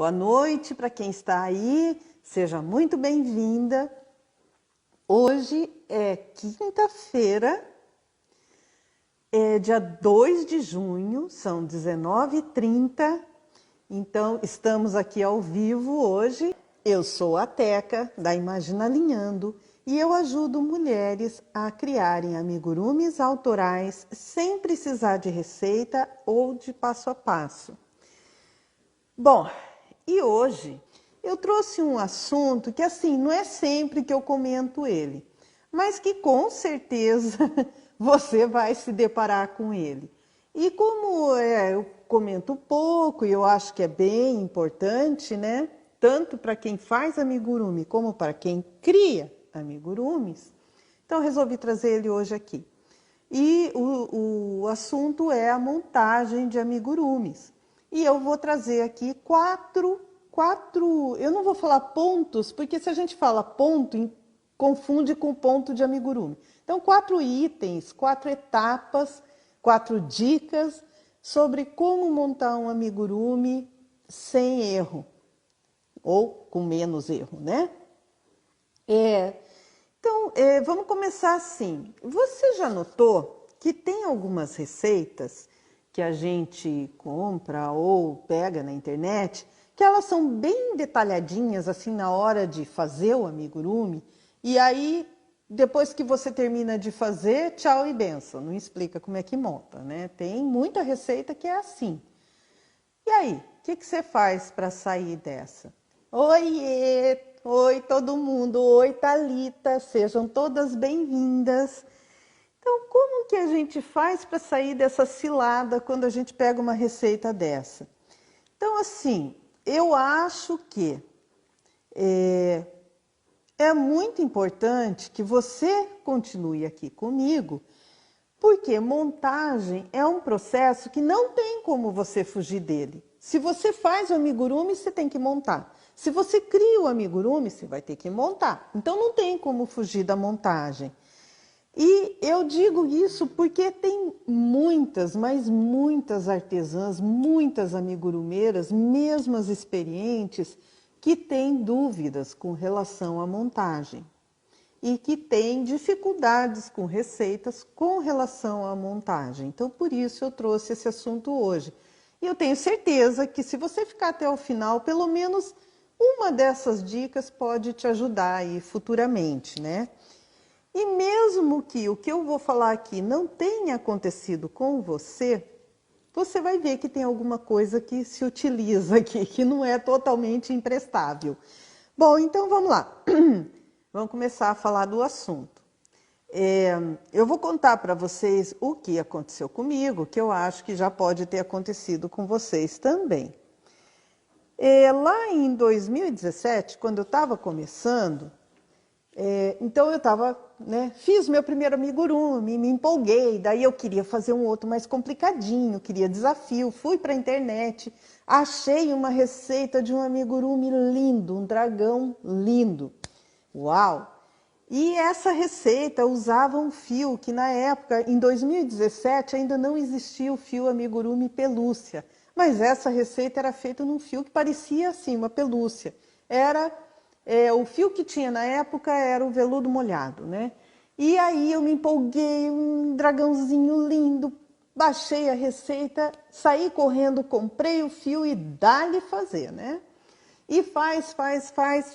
Boa noite para quem está aí, seja muito bem-vinda. Hoje é quinta-feira, é dia 2 de junho, são 19h30, então estamos aqui ao vivo hoje. Eu sou a Teca, da Imagina Alinhando, e eu ajudo mulheres a criarem amigurumis autorais sem precisar de receita ou de passo a passo. Bom, e hoje eu trouxe um assunto que assim, não é sempre que eu comento ele, mas que com certeza você vai se deparar com ele. E como eu comento pouco e eu acho que é bem importante, né? Tanto para quem faz amigurumi como para quem cria amigurumis, então eu resolvi trazer ele hoje aqui. E o assunto é a montagem de amigurumis. E eu vou trazer aqui quatro, eu não vou falar pontos, porque se a gente fala ponto, confunde com ponto de amigurumi. Então, 4 itens, 4 etapas, 4 dicas sobre como montar um amigurumi sem erro, ou com menos erro, né? Então, vamos começar assim. Você já notou que tem algumas receitas que a gente compra ou pega na internet, que elas são bem detalhadinhas assim na hora de fazer o amigurumi, e aí depois que você termina de fazer, tchau e benção, não explica como é que monta, né? Tem muita receita que é assim. E aí, o que você faz para sair dessa? Oiê! Oi todo mundo, oi Thalita, sejam todas bem-vindas. Então, como que a gente faz para sair dessa cilada quando a gente pega uma receita dessa? Então, assim, eu acho que é muito importante que você continue aqui comigo, porque montagem é um processo que não tem como você fugir dele. Se você faz o amigurumi, você tem que montar. Se você cria o amigurumi, você vai ter que montar. Então não tem como fugir da montagem. E eu digo isso porque tem muitas, mas muitas artesãs, muitas amigurumeiras, mesmo as experientes, que têm dúvidas com relação à montagem e que têm dificuldades com receitas com relação à montagem. Então, por isso eu trouxe esse assunto hoje. E eu tenho certeza que se você ficar até o final, pelo menos uma dessas dicas pode te ajudar aí futuramente, né? E mesmo que o que eu vou falar aqui não tenha acontecido com você, você vai ver que tem alguma coisa que se utiliza aqui, que não é totalmente imprestável. Bom, então vamos lá. Vamos começar a falar do assunto. Eu vou contar para vocês o que aconteceu comigo, que eu acho que já pode ter acontecido com vocês também. Lá em 2017, quando eu estava começando, então eu estava, né, fiz meu primeiro amigurumi, me empolguei, daí eu queria fazer um outro mais complicadinho, queria desafio, fui para a internet, achei uma receita de um amigurumi lindo, um dragão lindo. Uau! E essa receita usava um fio que na época, em 2017, ainda não existia o fio amigurumi pelúcia. Mas essa receita era feita num fio que parecia assim, uma pelúcia. O fio que tinha na época era o veludo molhado, né? E aí eu me empolguei, um dragãozinho lindo, baixei a receita, saí correndo, comprei o fio e dá-lhe fazer, né? E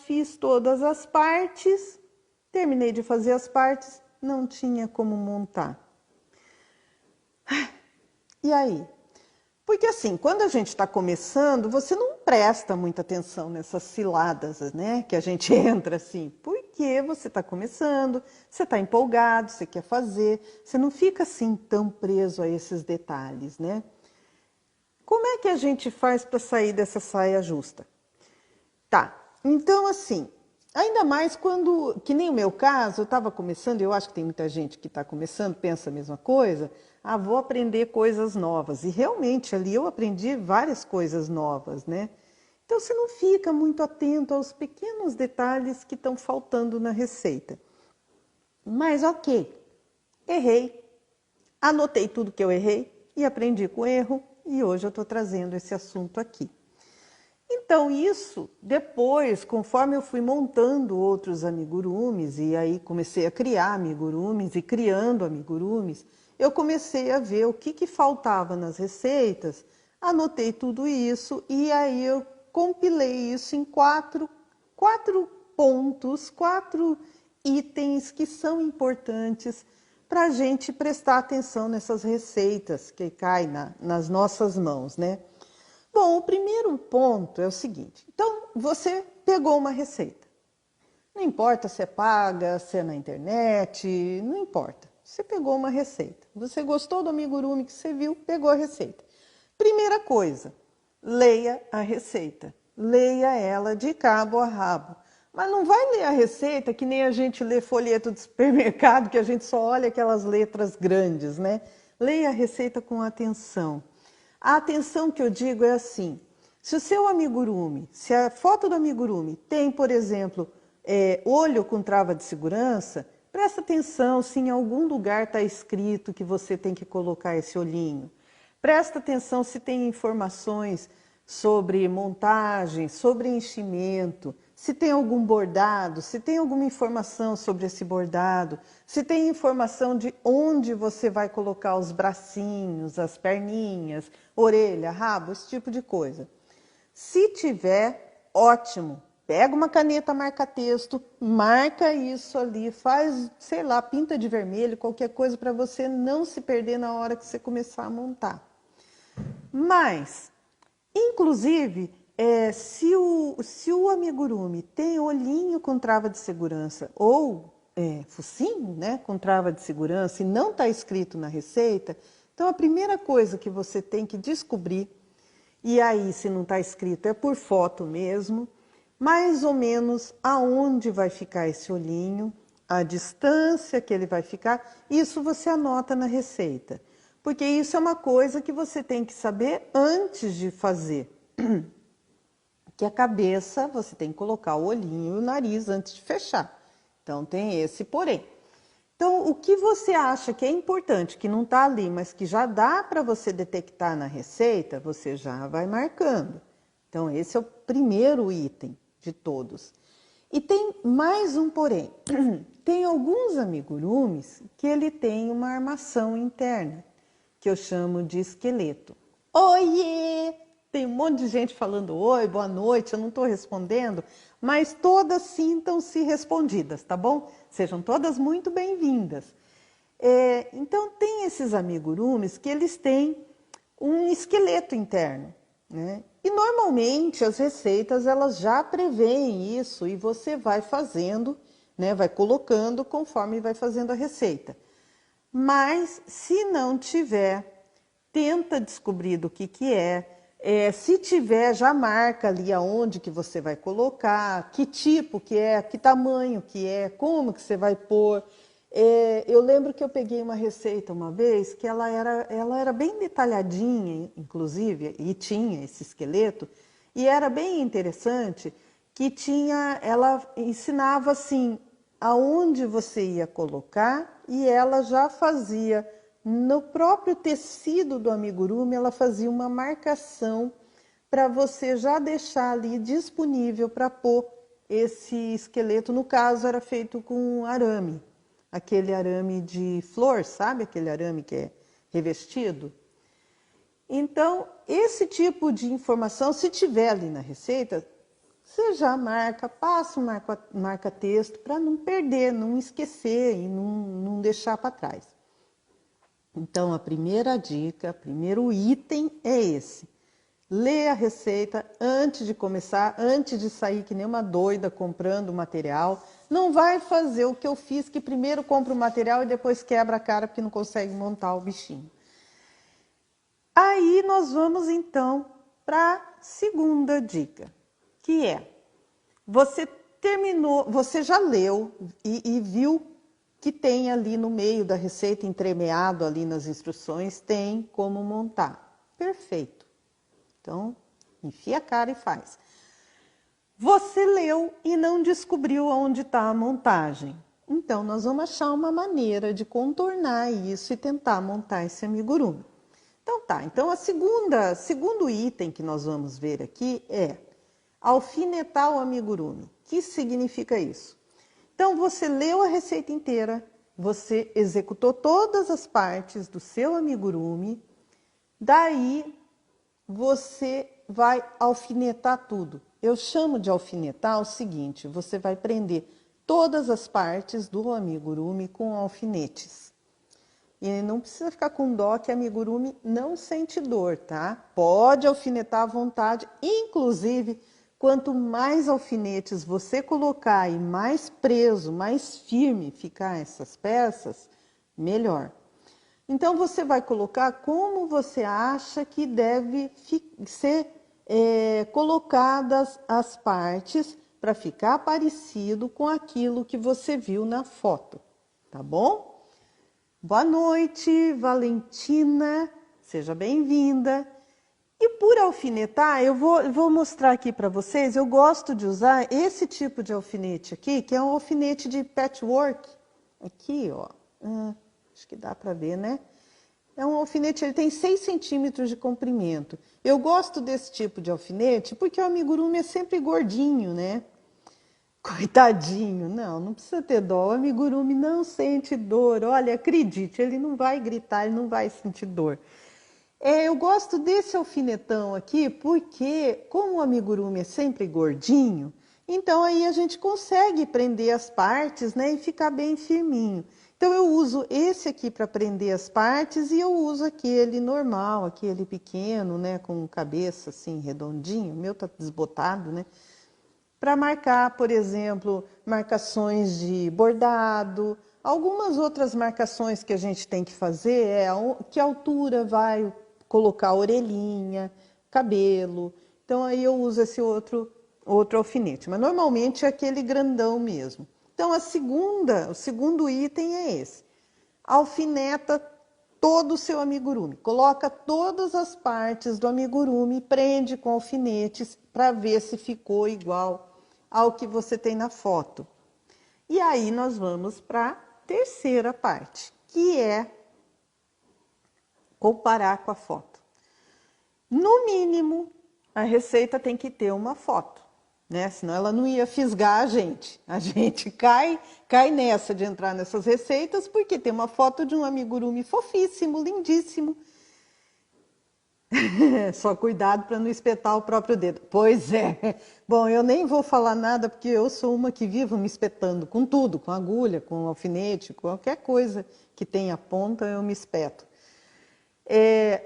fiz todas as partes, terminei de fazer as partes, não tinha como montar. E aí? Porque assim, quando a gente está começando, você não presta muita atenção nessas ciladas, né? Que a gente entra assim, porque você está começando, você está empolgado, você quer fazer, você não fica assim tão preso a esses detalhes, né? Como é que a gente faz para sair dessa saia justa? Tá, então assim, ainda mais quando, que nem o meu caso, eu estava começando, eu acho que tem muita gente que está começando, pensa a mesma coisa, vou aprender coisas novas. E realmente ali eu aprendi várias coisas novas, né? Então você não fica muito atento aos pequenos detalhes que estão faltando na receita. Mas ok, errei, anotei tudo que eu errei e aprendi com o erro, e hoje eu estou trazendo esse assunto aqui. Então isso, depois, conforme eu fui montando outros amigurumis, e aí comecei a criar amigurumis, e criando amigurumis, eu comecei a ver o que faltava nas receitas, anotei tudo isso, e aí eu compilei isso em quatro pontos, 4 itens que são importantes para a gente prestar atenção nessas receitas que caem nas nossas mãos, né? Bom, o primeiro ponto é o seguinte. Então, você pegou uma receita. Não importa se é paga, se é na internet, não importa. Você pegou uma receita. Você gostou do amigurumi que você viu, pegou a receita. Primeira coisa, leia a receita. Leia ela de cabo a rabo. Mas não vai ler a receita que nem a gente lê folheto de supermercado, que a gente só olha aquelas letras grandes, né? Leia a receita com atenção. A atenção que eu digo é assim, se o seu amigurumi, se a foto do amigurumi tem, por exemplo, olho com trava de segurança, presta atenção se em algum lugar está escrito que você tem que colocar esse olhinho. Presta atenção se tem informações sobre montagem, sobre enchimento, se tem algum bordado, se tem alguma informação sobre esse bordado, se tem informação de onde você vai colocar os bracinhos, as perninhas, orelha, rabo, esse tipo de coisa. Se tiver, ótimo. Pega uma caneta marca-texto, marca isso ali, faz, sei lá, pinta de vermelho, qualquer coisa para você não se perder na hora que você começar a montar. Mas, inclusive, se o amigurumi tem olhinho com trava de segurança ou focinho, né, com trava de segurança e não está escrito na receita, então a primeira coisa que você tem que descobrir, e aí se não está escrito é por foto mesmo, mais ou menos aonde vai ficar esse olhinho, a distância que ele vai ficar, isso você anota na receita. Porque isso é uma coisa que você tem que saber antes de fazer. Que a cabeça, você tem que colocar o olhinho e o nariz antes de fechar. Então tem esse porém. Então o que você acha que é importante, que não está ali, mas que já dá para você detectar na receita, você já vai marcando. Então esse é o primeiro item de todos. E tem mais um porém. Tem alguns amigurumis que ele tem uma armação interna, que eu chamo de esqueleto. Oiê! Tem um monte de gente falando oi, boa noite, eu não estou respondendo, mas todas sintam-se respondidas, tá bom? Sejam todas muito bem-vindas. Então, tem esses amigurumis que eles têm um esqueleto interno, né? E normalmente as receitas elas já preveem isso e você vai fazendo, né? Vai colocando conforme vai fazendo a receita. Mas se não tiver, tenta descobrir do que é. Se tiver, já marca ali aonde que você vai colocar, que tipo que é, que tamanho que é, como que você vai pôr. Eu lembro que eu peguei uma receita uma vez que ela era bem detalhadinha, inclusive, e tinha esse esqueleto, e era bem interessante que ela ensinava assim, aonde você ia colocar e ela já fazia, no próprio tecido do amigurumi, ela fazia uma marcação para você já deixar ali disponível para pôr esse esqueleto. No caso, era feito com arame, aquele arame de flor, sabe? Aquele arame que é revestido. Então, esse tipo de informação, se tiver ali na receita, você já marca, passa um marca-texto para não perder, não esquecer e não deixar para trás. Então, a primeira dica, o primeiro item é esse. Lê a receita antes de começar, antes de sair que nem uma doida comprando o material. Não vai fazer o que eu fiz, que primeiro compra o material e depois quebra a cara porque não consegue montar o bichinho. Aí nós vamos então para a segunda dica, que é, você terminou, você já leu e viu que tem ali no meio da receita, entremeado ali nas instruções, tem como montar. Perfeito. Então, enfia a cara e faz. Você leu e não descobriu onde está a montagem. Então, nós vamos achar uma maneira de contornar isso e tentar montar esse amigurumi. Então tá, então segundo item que nós vamos ver aqui é alfinetar o amigurumi. O que significa isso? Então, você leu a receita inteira, você executou todas as partes do seu amigurumi, daí você vai alfinetar tudo. Eu chamo de alfinetar o seguinte: você vai prender todas as partes do amigurumi com alfinetes. E não precisa ficar com dó, que amigurumi não sente dor, tá? Pode alfinetar à vontade, inclusive, quanto mais alfinetes você colocar e mais preso, mais firme ficar essas peças, melhor. Então, você vai colocar como você acha que deve ser colocadas as partes para ficar parecido com aquilo que você viu na foto, tá bom? Boa noite, Valentina, seja bem-vinda. E por alfinetar, eu vou mostrar aqui para vocês, eu gosto de usar esse tipo de alfinete aqui, que é um alfinete de patchwork. Aqui, ó, acho que dá para ver, né? É um alfinete, ele tem 6 centímetros de comprimento. Eu gosto desse tipo de alfinete porque o amigurumi é sempre gordinho, né? Coitadinho, não precisa ter dó, o amigurumi não sente dor. Olha, acredite, ele não vai gritar, ele não vai sentir dor. Eu gosto desse alfinetão aqui porque, como o amigurumi é sempre gordinho, então aí a gente consegue prender as partes, né, e ficar bem firminho. Então eu uso esse aqui para prender as partes e eu uso aquele normal, aquele pequeno, né, com cabeça assim redondinho. O meu tá desbotado, né? Para marcar, por exemplo, marcações de bordado, algumas outras marcações que a gente tem que fazer que altura vai colocar a orelhinha, cabelo. Então aí eu uso esse outro alfinete, mas normalmente é aquele grandão mesmo. Então o segundo item é esse. Alfineta todo o seu amigurumi. Coloca todas as partes do amigurumi, prende com alfinetes para ver se ficou igual ao que você tem na foto. E aí nós vamos para a terceira parte, que é comparar com a foto. No mínimo, a receita tem que ter uma foto, né? Senão ela não ia fisgar a gente. A gente cai nessa de entrar nessas receitas porque tem uma foto de um amigurumi fofíssimo, lindíssimo. Só cuidado para não espetar o próprio dedo. Pois é. Bom, eu nem vou falar nada porque eu sou uma que vivo me espetando com tudo, com agulha, com alfinete, qualquer coisa que tenha ponta eu me espeto.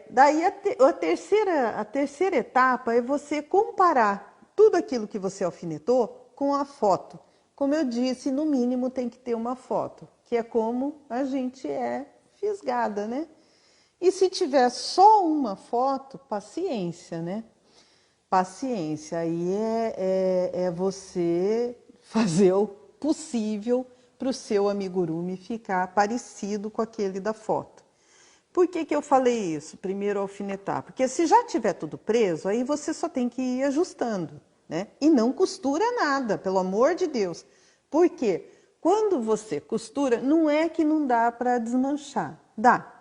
Daí a terceira etapa é você comparar tudo aquilo que você alfinetou com a foto. Como eu disse, no mínimo tem que ter uma foto, que é como a gente é fisgada, né? E se tiver só uma foto, paciência, né? Paciência, aí é você fazer o possível para o seu amigurumi ficar parecido com aquele da foto. Por que eu falei isso? Primeiro alfinetar. Porque se já tiver tudo preso, aí você só tem que ir ajustando, né? E não costura nada, pelo amor de Deus. Por quê? Quando você costura, não é que não dá para desmanchar, dá.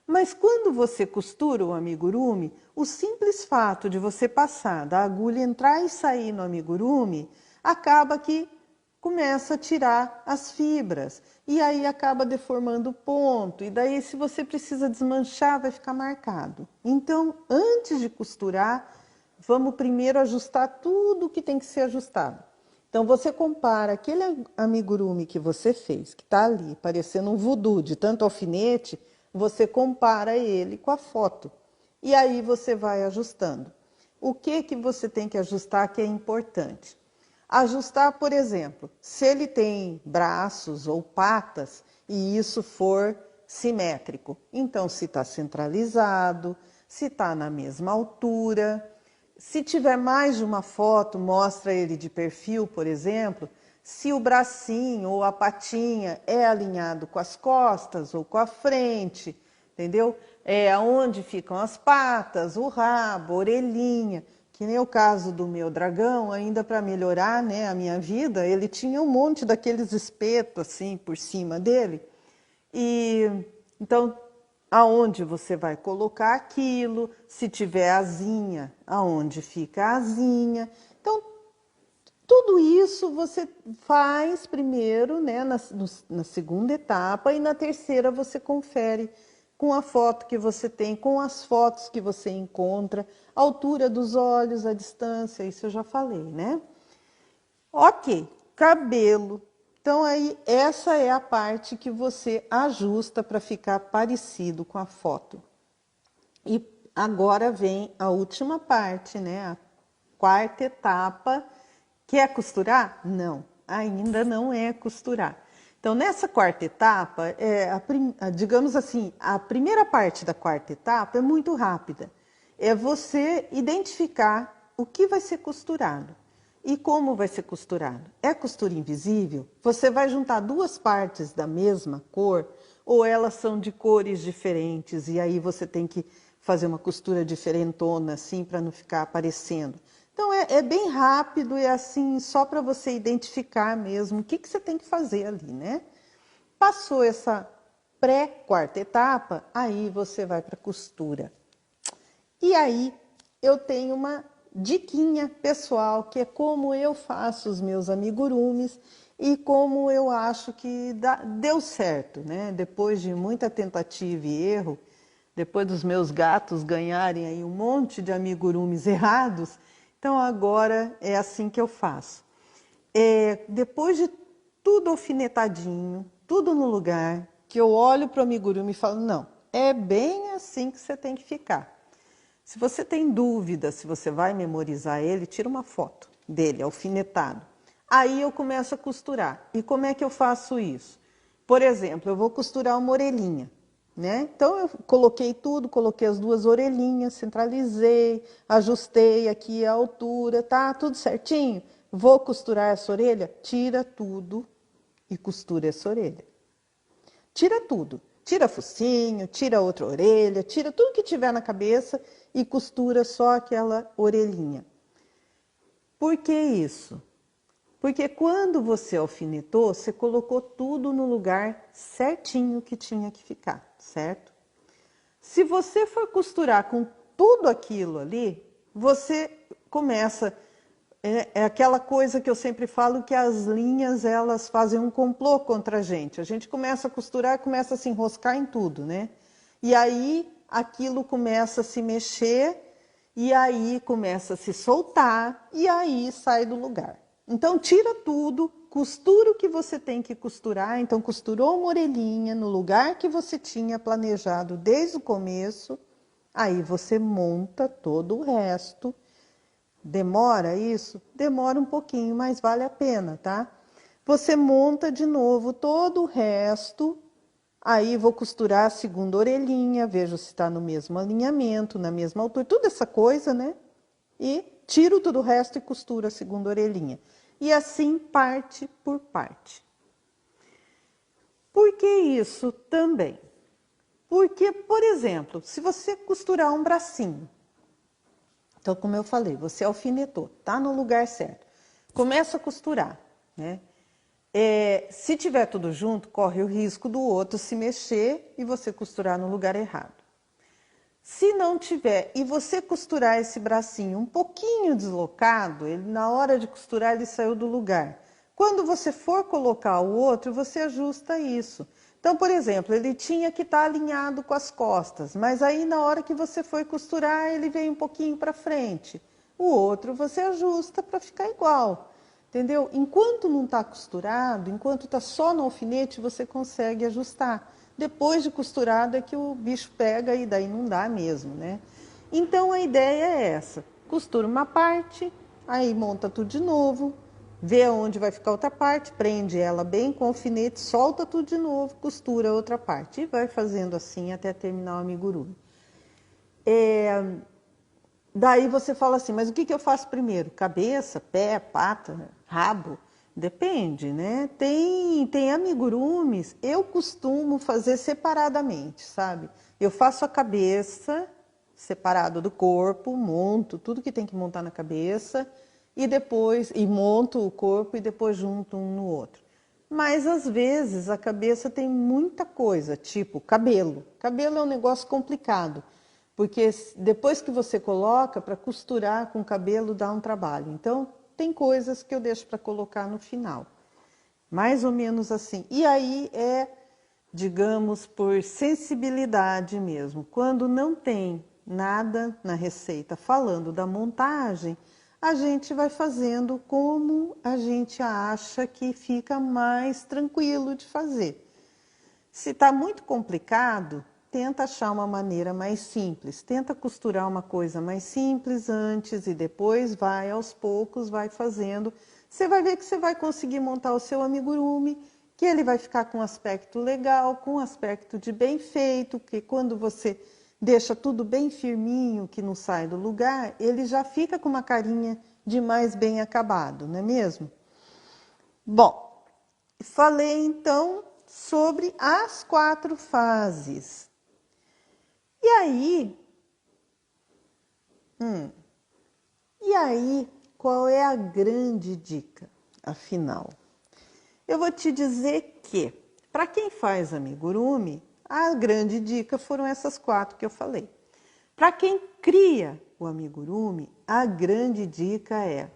Mas quando você costura o amigurumi, o simples fato de você passar da agulha entrar e sair no amigurumi, acaba que começa a tirar as fibras. E aí acaba deformando o ponto. E daí, se você precisa desmanchar, vai ficar marcado. Então, antes de costurar, vamos primeiro ajustar tudo que tem que ser ajustado. Então, você compara aquele amigurumi que você fez, que está ali, parecendo um voodoo de tanto alfinete, você compara ele com a foto. E aí você vai ajustando. O que você tem que ajustar que é importante? Ajustar, por exemplo, se ele tem braços ou patas e isso for simétrico. Então, se está centralizado, se está na mesma altura. Se tiver mais de uma foto, mostra ele de perfil, por exemplo, se o bracinho ou a patinha é alinhado com as costas ou com a frente, entendeu? Onde ficam as patas, o rabo, a orelhinha. Que nem o caso do meu dragão, ainda para melhorar, né, a minha vida, ele tinha um monte daqueles espetos assim por cima dele. E então, aonde você vai colocar aquilo, se tiver asinha, aonde fica a asinha. Então, tudo isso você faz primeiro, né, na segunda etapa, e na terceira você confere com a foto que você tem, com as fotos que você encontra, a altura dos olhos, a distância, isso eu já falei, né? Ok, cabelo. Então aí essa é a parte que você ajusta para ficar parecido com a foto. E agora vem a última parte, né? A quarta etapa. Quer costurar? Não, ainda não é costurar. Então, nessa quarta etapa, digamos assim, a primeira parte da quarta etapa é muito rápida. É você identificar o que vai ser costurado e como vai ser costurado. É costura invisível? Você vai juntar duas partes da mesma cor ou elas são de cores diferentes e aí você tem que fazer uma costura diferentona assim para não ficar aparecendo. Então é bem rápido e assim só para você identificar mesmo o que você tem que fazer ali, né? Passou essa pré-quarta etapa, aí você vai para a costura. E aí eu tenho uma diquinha pessoal, que é como eu faço os meus amigurumis e como eu acho que deu certo, né? Depois de muita tentativa e erro, depois dos meus gatos ganharem aí um monte de amigurumis errados, então agora é assim que eu faço. Depois de tudo alfinetadinho, tudo no lugar, que eu olho para o amigurumi e falo, não, é bem assim que você tem que ficar. Se você tem dúvida se você vai memorizar ele, tira uma foto dele, alfinetado. Aí eu começo a costurar. E como é que eu faço isso? Por exemplo, eu vou costurar uma orelhinha, né? Então eu coloquei tudo, coloquei as duas orelhinhas, centralizei, ajustei aqui a altura, tá tudo certinho. Vou costurar essa orelha? Tira tudo e costura essa orelha. Tira tudo. Tira focinho, tira outra orelha, tira tudo que tiver na cabeça e costura só aquela orelhinha. Por que isso? Porque quando você alfinetou, você colocou tudo no lugar certinho que tinha que ficar, certo? Se você for costurar com tudo aquilo ali, você começa... É aquela coisa que eu sempre falo, que as linhas, elas fazem um complô contra a gente. A gente começa a costurar, começa a se enroscar em tudo, né? E aí aquilo começa a se mexer, e aí começa a se soltar, e aí sai do lugar. Então tira tudo, costura o que você tem que costurar. Então costurou uma orelhinha no lugar que você tinha planejado desde o começo, aí você monta todo o resto. Demora isso? Demora um pouquinho, mas vale a pena, tá? Você monta de novo todo o resto, aí vou costurar a segunda orelhinha, vejo se está no mesmo alinhamento, na mesma altura, toda essa coisa, né? E tiro tudo o resto e costuro a segunda orelhinha. E assim, parte por parte. Por que isso também? Porque, por exemplo, se você costurar um bracinho, então, como eu falei, você alfinetou, tá no lugar certo. Começa a costurar, né? Se tiver tudo junto, corre o risco do outro se mexer e você costurar no lugar errado. Se não tiver e você costurar esse bracinho um pouquinho deslocado, ele, na hora de costurar ele saiu do lugar. Quando você for colocar o outro, você ajusta isso. Então, por exemplo, ele tinha que estar alinhado com as costas, mas aí na hora que você for costurar, ele veio um pouquinho para frente. O outro você ajusta para ficar igual, entendeu? Enquanto não está costurado, enquanto está só no alfinete, você consegue ajustar. Depois de costurado é que o bicho pega e daí não dá mesmo, né? Então a ideia é essa: costura uma parte, aí monta tudo de novo, vê onde vai ficar outra parte, prende ela bem com o alfinete, solta tudo de novo, costura a outra parte e vai fazendo assim até terminar o amigurumi. Daí você fala assim, mas o que eu faço primeiro? Cabeça, pé, pata, rabo? Depende, né? Tem amigurumis, eu costumo fazer separadamente, sabe? Eu faço a cabeça separado do corpo, monto tudo que tem que montar na cabeça e monto o corpo e depois junto um no outro. Mas às vezes a cabeça tem muita coisa, tipo cabelo. Cabelo é um negócio complicado, porque depois que você coloca, para costurar com o cabelo dá um trabalho. Então, tem coisas que eu deixo para colocar no final. Mais ou menos assim. E aí é, digamos, por sensibilidade mesmo. Quando não tem nada na receita falando da montagem, a gente vai fazendo como a gente acha que fica mais tranquilo de fazer. Se está muito complicado, tenta achar uma maneira mais simples. Tenta costurar uma coisa mais simples antes e depois vai aos poucos, vai fazendo. Você vai ver que você vai conseguir montar o seu amigurumi, que ele vai ficar com um aspecto legal, com um aspecto de bem feito, que quando você deixa tudo bem firminho, que não sai do lugar, ele já fica com uma carinha de mais bem acabado, não é mesmo? Bom, falei então sobre as 4 fases. E aí, qual é a grande dica, afinal? Eu vou te dizer que, para quem faz amigurumi, a grande dica foram essas 4 que eu falei. Para quem cria o amigurumi, a grande dica é: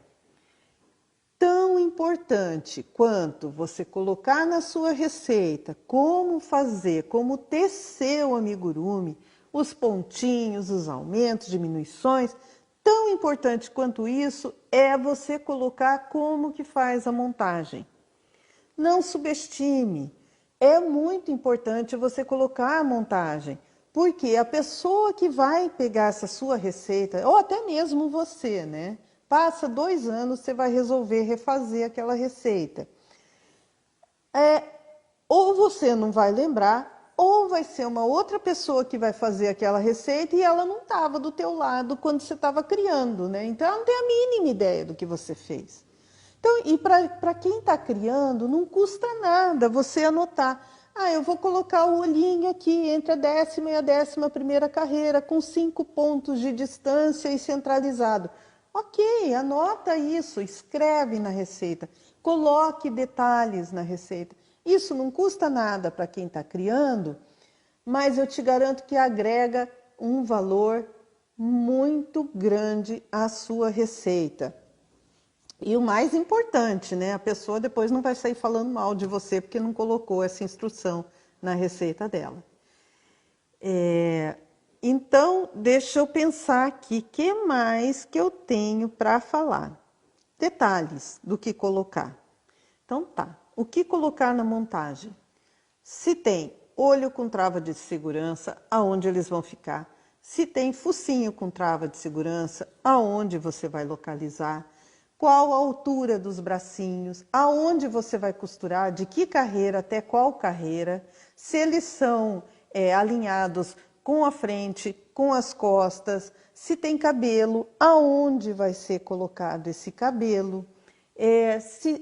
tão importante quanto você colocar na sua receita como fazer, como tecer o amigurumi, os pontinhos, os aumentos, diminuições, tão importante quanto isso é você colocar como que faz a montagem. Não subestime, é muito importante você colocar a montagem, porque a pessoa que vai pegar essa sua receita, ou até mesmo você, né? Passa 2 anos, você vai resolver refazer aquela receita. Ou você não vai lembrar, ou vai ser uma outra pessoa que vai fazer aquela receita e ela não estava do teu lado quando você estava criando, né? Então, ela não tem a mínima ideia do que você fez. Então, e para quem está criando, não custa nada você anotar. Ah, eu vou colocar o olhinho aqui entre a 10ª e a 11ª carreira, com 5 pontos de distância e centralizado. Ok, anota isso, escreve na receita, coloque detalhes na receita. Isso não custa nada para quem está criando, mas eu te garanto que agrega um valor muito grande à sua receita. E o mais importante, né? A pessoa depois não vai sair falando mal de você porque não colocou essa instrução na receita dela. Então, deixa eu pensar aqui, o que mais que eu tenho para falar? Detalhes do que colocar. Então tá, o que colocar na montagem? Se tem olho com trava de segurança, aonde eles vão ficar? Se tem focinho com trava de segurança, aonde você vai localizar? Qual a altura dos bracinhos? Aonde você vai costurar? De que carreira até qual carreira? Se eles são alinhados com a frente, com as costas, se tem cabelo, aonde vai ser colocado esse cabelo?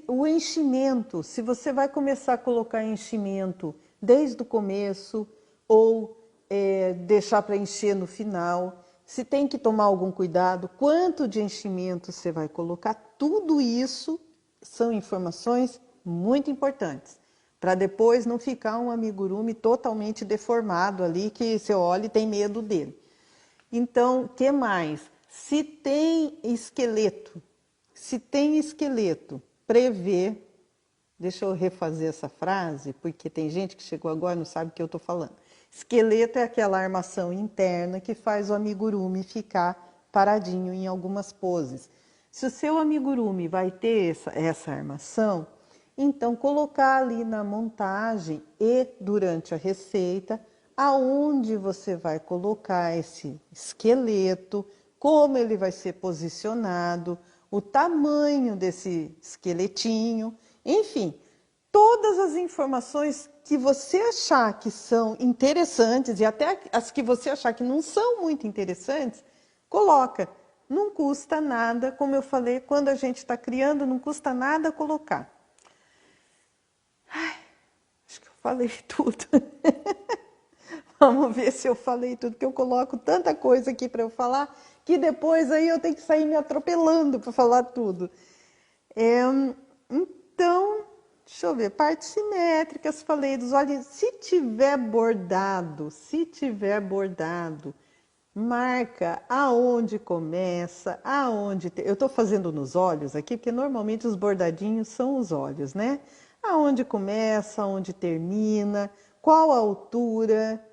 O enchimento, se você vai começar a colocar enchimento desde o começo ou deixar para encher no final, se tem que tomar algum cuidado, quanto de enchimento você vai colocar, tudo isso são informações muito importantes, para depois não ficar um amigurumi totalmente deformado ali, que você olha e tem medo dele. Então, o que mais? Se tem esqueleto, prevê, deixa eu refazer essa frase, porque tem gente que chegou agora e não sabe o que eu estou falando. Esqueleto é aquela armação interna que faz o amigurumi ficar paradinho em algumas poses. Se o seu amigurumi vai ter essa armação, então colocar ali na montagem e durante a receita, aonde você vai colocar esse esqueleto, como ele vai ser posicionado, o tamanho desse esqueletinho, enfim, todas as informações que você achar que são interessantes e até as que você achar que não são muito interessantes, coloca. Não custa nada, como eu falei, quando a gente está criando, não custa nada colocar. Ai, acho que eu falei tudo. Vamos ver se eu falei tudo, porque eu coloco tanta coisa aqui para eu falar, que depois aí eu tenho que sair me atropelando para falar tudo. Então, deixa eu ver, partes simétricas, falei dos olhos. Se tiver bordado, Marca aonde começa, aonde... Eu estou fazendo nos olhos aqui, porque normalmente os bordadinhos são os olhos, né? Aonde começa, aonde termina, qual a altura,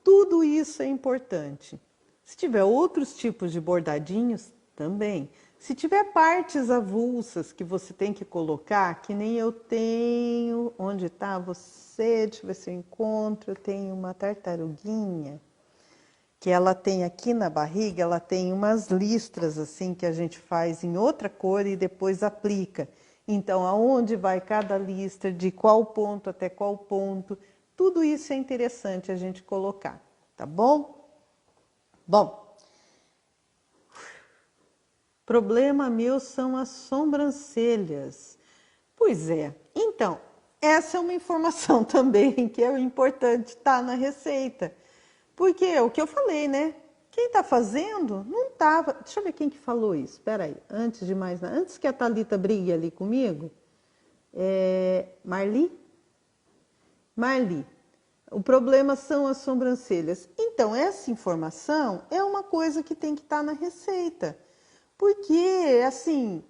tudo isso é importante. Se tiver outros tipos de bordadinhos, também. Se tiver partes avulsas que você tem que colocar, que nem eu tenho, onde está você? Deixa eu ver se eu encontro. Eu tenho uma tartaruguinha, que ela tem aqui na barriga, ela tem umas listras assim que a gente faz em outra cor e depois aplica. Então, aonde vai cada listra, de qual ponto até qual ponto, tudo isso é interessante a gente colocar, tá bom? Bom, problema meu são as sobrancelhas. Pois é, então, essa é uma informação também que é importante estar na receita. Porque é o que eu falei, né? Quem está fazendo não estava... Deixa eu ver quem que falou isso. Espera aí, antes de mais nada. Antes que a Thalita brigue ali comigo, Marli? Marli. O problema são as sobrancelhas. Então, essa informação é uma coisa que tem que estar na receita. Porque, assim,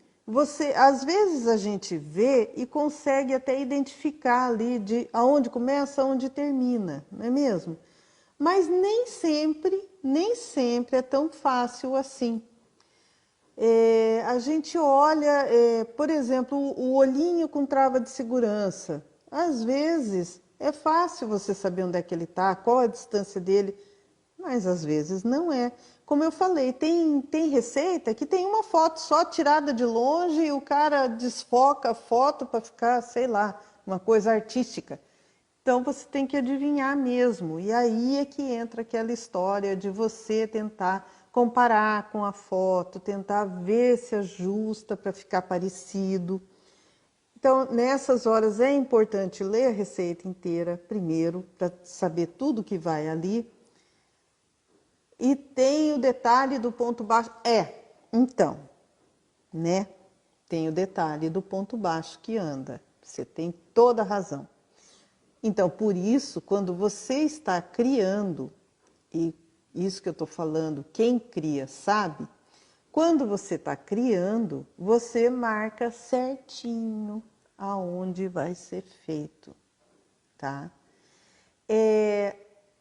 às vezes a gente vê e consegue até identificar ali de aonde começa, aonde termina, não é mesmo? Mas nem sempre é tão fácil assim. A gente olha, por exemplo, o olhinho com trava de segurança. Às vezes é fácil você saber onde é que ele está, qual a distância dele, mas às vezes não é. Como eu falei, tem receita que tem uma foto só tirada de longe e o cara desfoca a foto para ficar, sei lá, uma coisa artística. Então você tem que adivinhar mesmo. E aí é que entra aquela história de você tentar comparar com a foto, tentar ver se ajusta para ficar parecido. Então, nessas horas é importante ler a receita inteira primeiro, para saber tudo que vai ali. E tem o detalhe do ponto baixo. Então, né? Tem o detalhe do ponto baixo que anda. Você tem toda a razão. Então, por isso, quando você está criando, e isso que eu estou falando, quem cria sabe, quando você está criando, você marca certinho aonde vai ser feito, tá?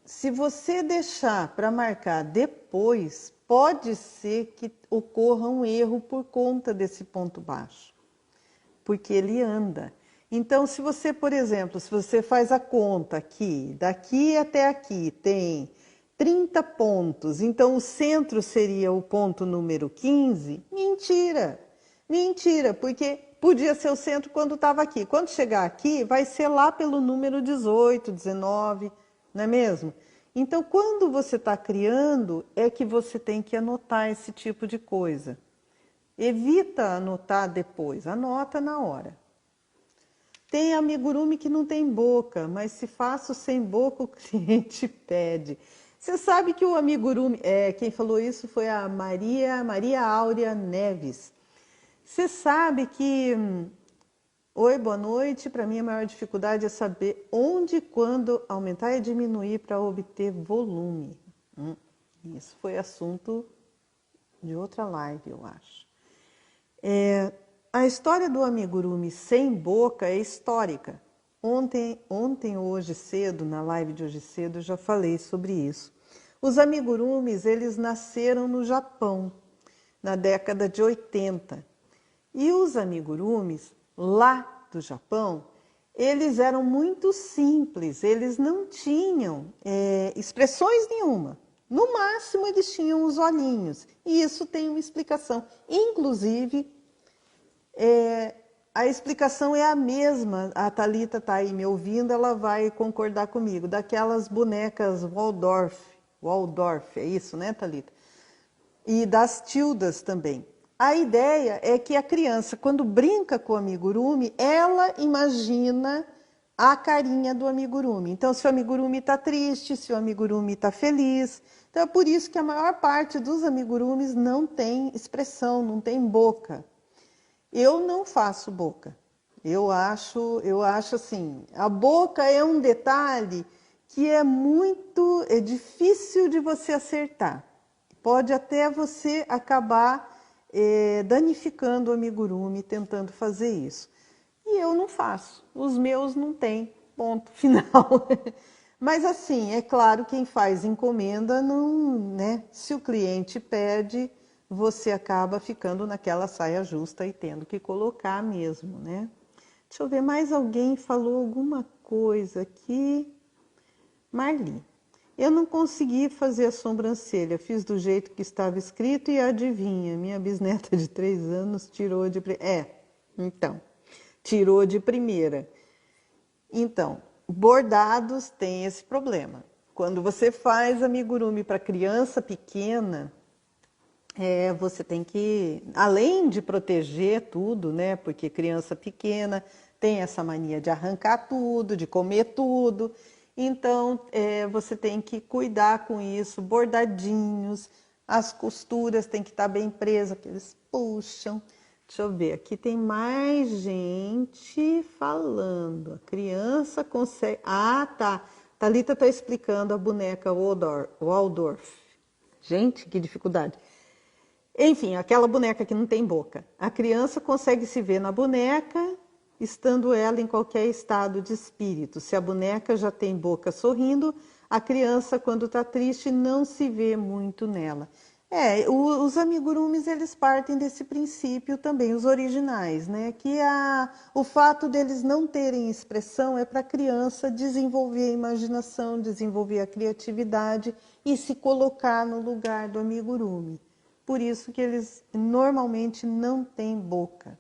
Se você deixar para marcar depois, pode ser que ocorra um erro por conta desse ponto baixo, porque ele anda. Então, se você, por exemplo, se você faz a conta aqui, daqui até aqui tem 30 pontos, então o centro seria o ponto número 15, mentira, mentira, porque podia ser o centro quando estava aqui. Quando chegar aqui, vai ser lá pelo número 18, 19, não é mesmo? Então, quando você está criando, é que você tem que anotar esse tipo de coisa. Evita anotar depois, anota na hora. Tem amigurumi que não tem boca, mas se faço sem boca, o cliente pede. Você sabe que o amigurumi, quem falou isso foi a Maria Áurea Neves. Você sabe que, oi, boa noite, para mim a maior dificuldade é saber onde e quando aumentar e diminuir para obter volume. Isso foi assunto de outra live, eu acho. A história do amigurumi sem boca é histórica. Ontem, hoje cedo, na live de hoje cedo, eu já falei sobre isso. Os amigurumis, eles nasceram no Japão, na década de 80. E os amigurumis, lá do Japão, eles eram muito simples, eles não tinham expressões nenhuma. No máximo, eles tinham os olhinhos. E isso tem uma explicação. Inclusive, a explicação é a mesma. A Thalita está aí me ouvindo, ela vai concordar comigo. Daquelas bonecas Waldorf, é isso, né, Thalita? E das tildas também. A ideia é que a criança, quando brinca com o amigurumi, ela imagina a carinha do amigurumi. Então, se o amigurumi está triste, se o amigurumi está feliz. Então, é por isso que a maior parte dos amigurumis não tem expressão, não tem boca. Eu não faço boca. Eu acho assim, a boca é um detalhe que é difícil de você acertar. Pode até você acabar danificando o amigurumi tentando fazer isso. E eu não faço, os meus não tem, ponto final. Mas assim, é claro, quem faz encomenda, não, né? Se o cliente pede, você acaba ficando naquela saia justa e tendo que colocar mesmo, né? Deixa eu ver, mais alguém falou alguma coisa aqui. Marli, eu não consegui fazer a sobrancelha, fiz do jeito que estava escrito e adivinha, minha bisneta de 3 anos tirou de... então, tirou de primeira. Então, bordados tem esse problema. Quando você faz amigurumi para criança pequena, você tem que, além de proteger tudo, né? Porque criança pequena tem essa mania de arrancar tudo, de comer tudo. Então, você tem que cuidar com isso, bordadinhos, as costuras têm que estar bem presas, que eles puxam. Deixa eu ver, aqui tem mais gente falando. A criança consegue... Ah, tá. Thalita está explicando a boneca Waldorf. Gente, que dificuldade. Enfim, aquela boneca que não tem boca. A criança consegue se ver na boneca, estando ela em qualquer estado de espírito. Se a boneca já tem boca sorrindo, a criança, quando está triste, não se vê muito nela. Os amigurumis, eles partem desse princípio também, os originais, né? Que o fato deles não terem expressão é para a criança desenvolver a imaginação, desenvolver a criatividade e se colocar no lugar do amigurumi. Por isso que eles normalmente não têm boca.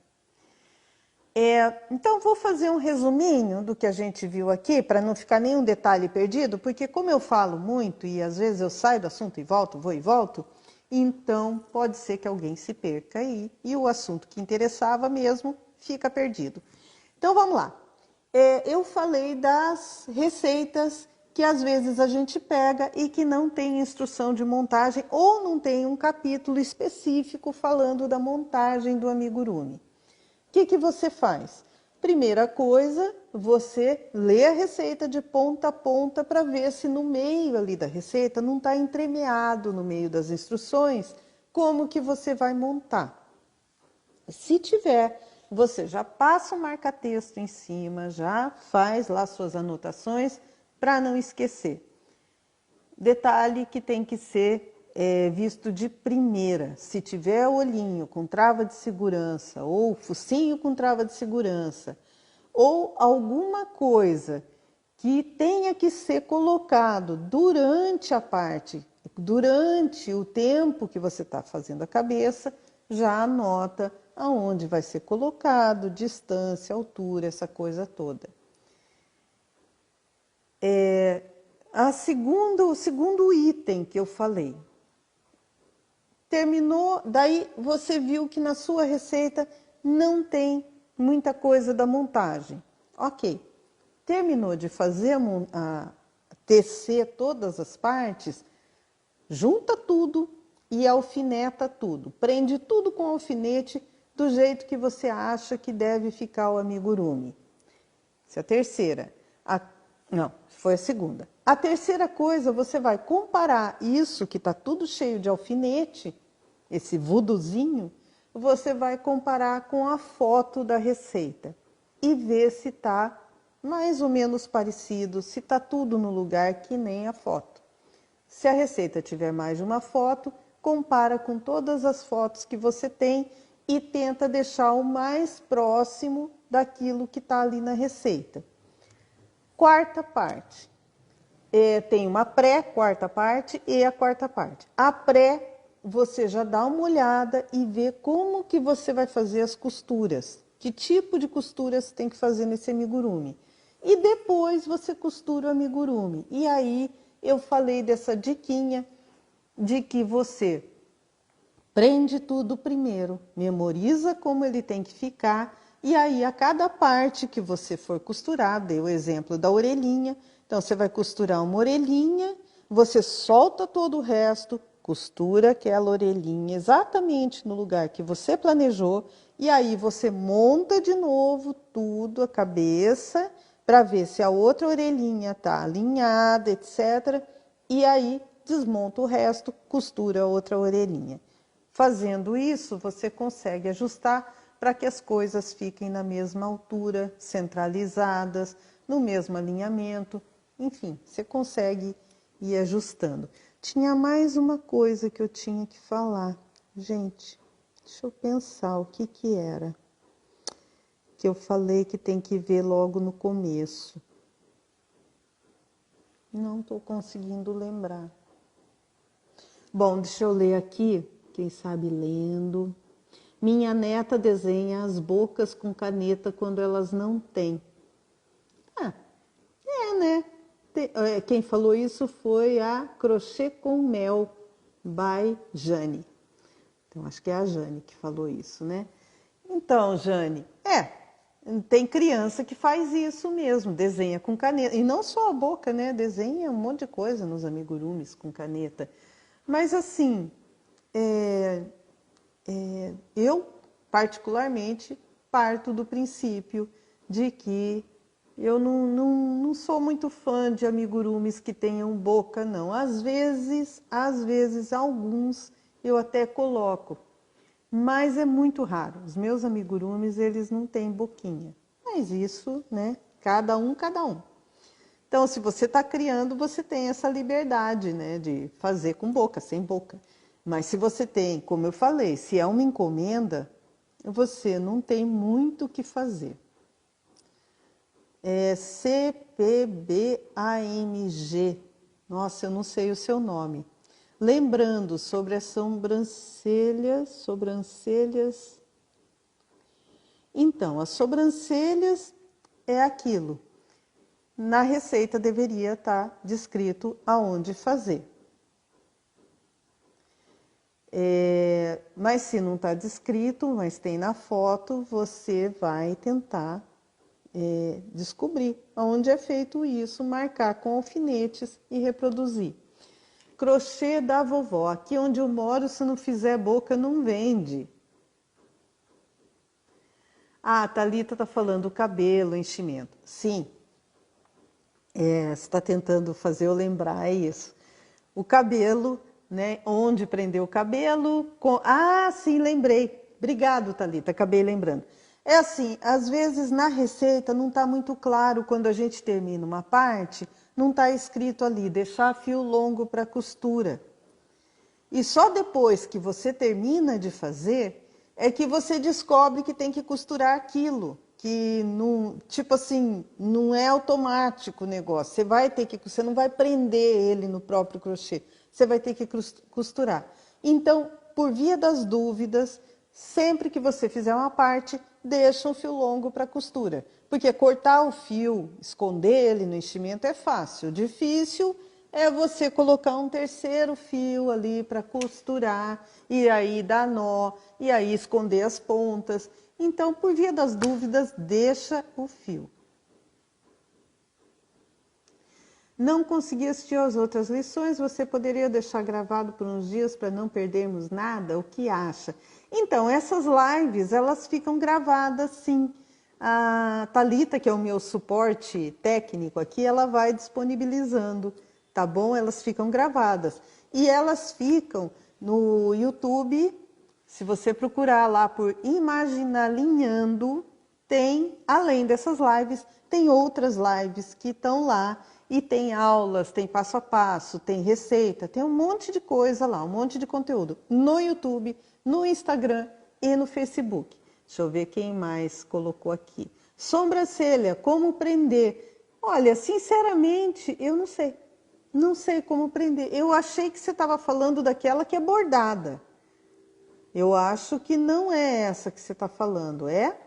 Então, vou fazer um resuminho do que a gente viu aqui, para não ficar nenhum detalhe perdido, porque como eu falo muito e às vezes eu saio do assunto e volto, vou e volto, então pode ser que alguém se perca aí e o assunto que interessava mesmo fica perdido. Então, vamos lá. Eu falei das receitas que às vezes a gente pega e que não tem instrução de montagem ou não tem um capítulo específico falando da montagem do amigurumi. O que você faz? Primeira coisa, você lê a receita de ponta a ponta para ver se no meio ali da receita não está entremeado no meio das instruções como que você vai montar. Se tiver, você já passa o marca-texto em cima, já faz lá suas anotações para não esquecer. Detalhe que tem que ser visto de primeira. Se tiver olhinho com trava de segurança, ou focinho com trava de segurança, ou alguma coisa que tenha que ser colocado durante durante o tempo que você está fazendo a cabeça, já anota aonde vai ser colocado, distância, altura, essa coisa toda. O segundo item que eu falei. Terminou, daí você viu que na sua receita não tem muita coisa da montagem. Ok, terminou de fazer tecer todas as partes, junta tudo e alfineta tudo. Prende tudo com alfinete do jeito que você acha que deve ficar o amigurumi. Essa é a terceira. Não, foi a segunda. A terceira coisa, você vai comparar isso que está tudo cheio de alfinete, esse vuduzinho, você vai comparar com a foto da receita e ver se está mais ou menos parecido, se está tudo no lugar que nem a foto. Se a receita tiver mais de uma foto, compara com todas as fotos que você tem e tenta deixar o mais próximo daquilo que está ali na receita. Quarta parte. Tem uma quarta parte e a quarta parte. A pré, você já dá uma olhada e vê como que você vai fazer as costuras. Que tipo de costuras tem que fazer nesse amigurumi. E depois você costura o amigurumi. E aí eu falei dessa diquinha de que você prende tudo primeiro, memoriza como ele tem que ficar, e aí a cada parte que você for costurar, dei o exemplo da orelhinha, então você vai costurar uma orelhinha, você solta todo o resto, costura aquela orelhinha exatamente no lugar que você planejou, e aí você monta de novo tudo, a cabeça, para ver se a outra orelhinha está alinhada, etc. E aí desmonta o resto, costura a outra orelhinha. Fazendo isso, você consegue ajustar para que as coisas fiquem na mesma altura, centralizadas, no mesmo alinhamento. Enfim, você consegue ir ajustando. Tinha mais uma coisa que eu tinha que falar. Gente, deixa eu pensar o que que era. Que eu falei que tem que ver logo no começo. Não estou conseguindo lembrar. Bom, deixa eu ler aqui, quem sabe lendo. Minha neta desenha as bocas com caneta quando elas não têm. Ah, né? Quem falou isso foi a Crochê com Mel, by Jane. Então, acho que é a Jane que falou isso, né? Então, Jane, tem criança que faz isso mesmo, desenha com caneta. E não só a boca, né? Desenha um monte de coisa nos amigurumis com caneta. Mas, assim, eu, particularmente, parto do princípio de que eu não sou muito fã de amigurumis que tenham boca, não. Às vezes, alguns eu até coloco, mas é muito raro. Os meus amigurumis, eles não têm boquinha. Mas isso, né? Cada um, cada um. Então, se você está criando, você tem essa liberdade, né, de fazer com boca, sem boca. Mas se você tem, como eu falei, se é uma encomenda, você não tem muito o que fazer. É CPBAMG. Nossa, eu não sei o seu nome. Lembrando sobre as sobrancelhas. Então, as sobrancelhas é aquilo. Na receita deveria estar descrito aonde fazer. Mas se não está descrito, mas tem na foto, você vai tentar descobrir aonde é feito isso, marcar com alfinetes e reproduzir. Crochê da vovó. Aqui onde eu moro, se não fizer boca, não vende. Ah, a Thalita está falando o cabelo, enchimento. Sim. Você está tentando fazer eu lembrar, é isso. O cabelo, né? Onde prender o cabelo. Ah, sim, lembrei. Obrigado, Thalita, acabei lembrando. É assim, às vezes na receita não está muito claro quando a gente termina uma parte, não está escrito ali, deixar fio longo para costura. E só depois que você termina de fazer, é que você descobre que tem que costurar aquilo. Que não, tipo assim, não é automático o negócio. Você não vai prender ele no próprio crochê. Você vai ter que costurar. Então, por via das dúvidas, sempre que você fizer uma parte, deixa um fio longo para costura. Porque cortar o fio, esconder ele no enchimento é fácil. Difícil é você colocar um terceiro fio ali para costurar, e aí dar nó, e aí esconder as pontas. Então, por via das dúvidas, deixa o fio. Não consegui assistir às outras lições, você poderia deixar gravado por uns dias para não perdermos nada? O que acha? Então, essas lives, elas ficam gravadas sim. A Thalita, que é o meu suporte técnico aqui, ela vai disponibilizando, tá bom? Elas ficam gravadas. E elas ficam no YouTube, se você procurar lá por Imaginalinhando, tem, além dessas lives, tem outras lives que estão lá e tem aulas, tem passo a passo, tem receita, tem um monte de coisa lá, um monte de conteúdo no YouTube, no Instagram e no Facebook. Deixa eu ver quem mais colocou aqui. Sobrancelha, como prender? Olha, sinceramente, eu não sei. Não sei como prender. Eu achei que você estava falando daquela que é bordada. Eu acho que não é essa que você está falando, é?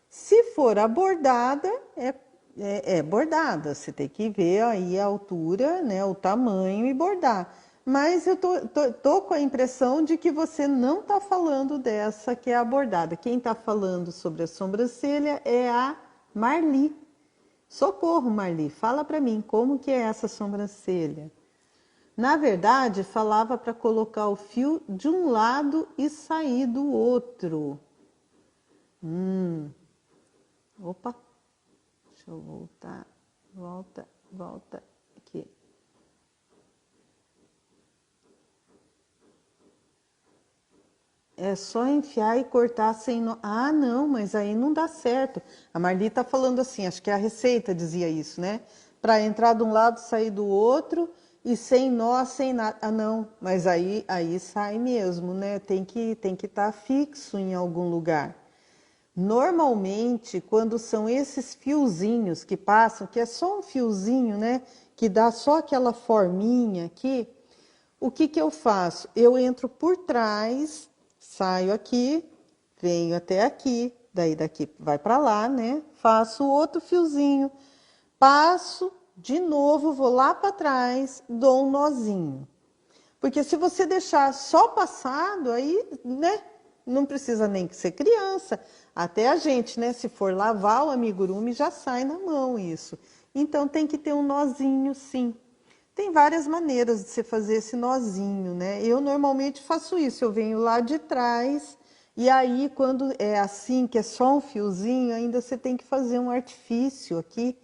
Se for a bordada, é bordada. Você tem que ver aí a altura, né, o tamanho e bordar. Mas eu tô com a impressão de que você não está falando dessa que é a bordada. Quem está falando sobre a sobrancelha é a Marli. Socorro, Marli, fala para mim, como que é essa sobrancelha? Na verdade, falava para colocar o fio de um lado e sair do outro. Opa, deixa eu voltar, volta aqui. é só enfiar e cortar sem nó. Ah, não, mas aí não dá certo. A Marli tá falando assim, acho que a receita dizia isso, né? Para entrar de um lado, sair do outro e sem nó, sem nada. Ah, não, mas aí sai mesmo, né? Tem que estar fixo em algum lugar. Normalmente, quando são esses fiozinhos que passam, que é só um fiozinho, né? Que dá só aquela forminha aqui, o que que eu faço? Eu entro por trás, saio aqui, venho até aqui, daí daqui vai para lá, né? Faço outro fiozinho, passo de novo, vou lá para trás, dou um nozinho. Porque se você deixar só passado, aí, né? Não precisa nem que ser criança. Até a gente, né? Se for lavar o amigurumi, já sai na mão isso. Então tem que ter um nozinho, sim. Tem várias maneiras de você fazer esse nozinho, né? Eu normalmente faço isso, eu venho lá de trás e aí quando é assim, que é só um fiozinho, ainda você tem que fazer um artifício aqui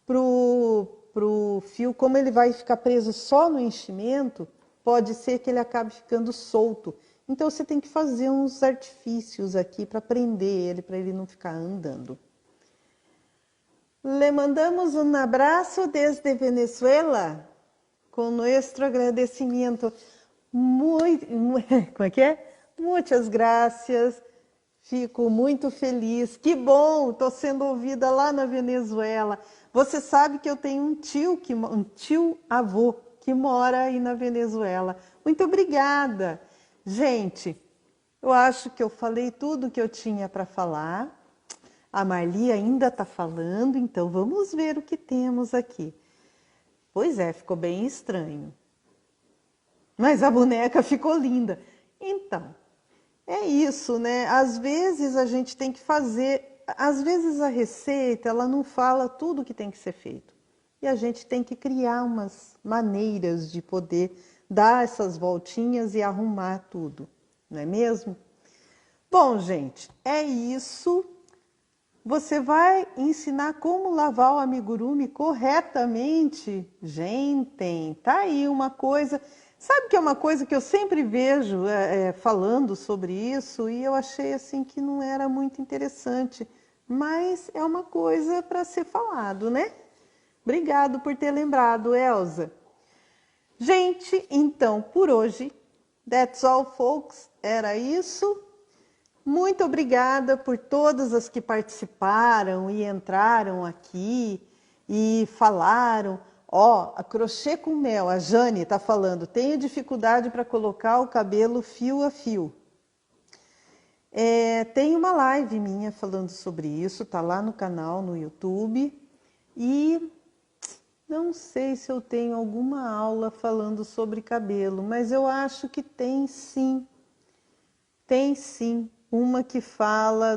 pro fio, como ele vai ficar preso só no enchimento, pode ser que ele acabe ficando solto. Então você tem que fazer uns artifícios aqui para prender ele, para ele não ficar andando. Le mandamos um abraço desde Venezuela. Com nosso agradecimento. Como é que é? Muitas graças. Fico muito feliz. Que bom, estou sendo ouvida lá na Venezuela. Você sabe que eu tenho um tio avô que mora aí na Venezuela. Muito obrigada. Gente, eu acho que eu falei tudo que eu tinha para falar. A Marli ainda está falando, então vamos ver o que temos aqui. Pois é, ficou bem estranho. Mas a boneca ficou linda. Então, é isso, né? Às vezes a gente tem que fazer... Às vezes a receita, ela não fala tudo que tem que ser feito. E a gente tem que criar umas maneiras de poder dar essas voltinhas e arrumar tudo. Não é mesmo? Bom, gente, é isso. Você vai ensinar como lavar o amigurumi corretamente? Gente, tá aí uma coisa... Sabe que é uma coisa que eu sempre vejo falando sobre isso e eu achei assim que não era muito interessante, mas é uma coisa para ser falado, né? Obrigado por ter lembrado, Elza. Gente, então, por hoje, that's all, folks. Era isso. Muito obrigada por todas as que participaram e entraram aqui e falaram. Ó, a crochê com mel, a Jane está falando, tenho dificuldade para colocar o cabelo fio a fio. Tem uma live minha falando sobre isso, tá lá no canal, no YouTube. E não sei se eu tenho alguma aula falando sobre cabelo, mas eu acho que tem sim. Tem sim. Uma que fala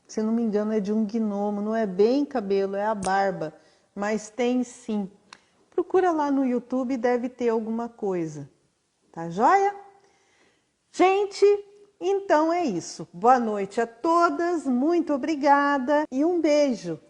se não me engano, é de um gnomo, não é bem cabelo, é a barba, mas tem sim. Procura lá no YouTube, deve ter alguma coisa. Tá joia? Gente, então é isso. Boa noite a todas, muito obrigada e um beijo.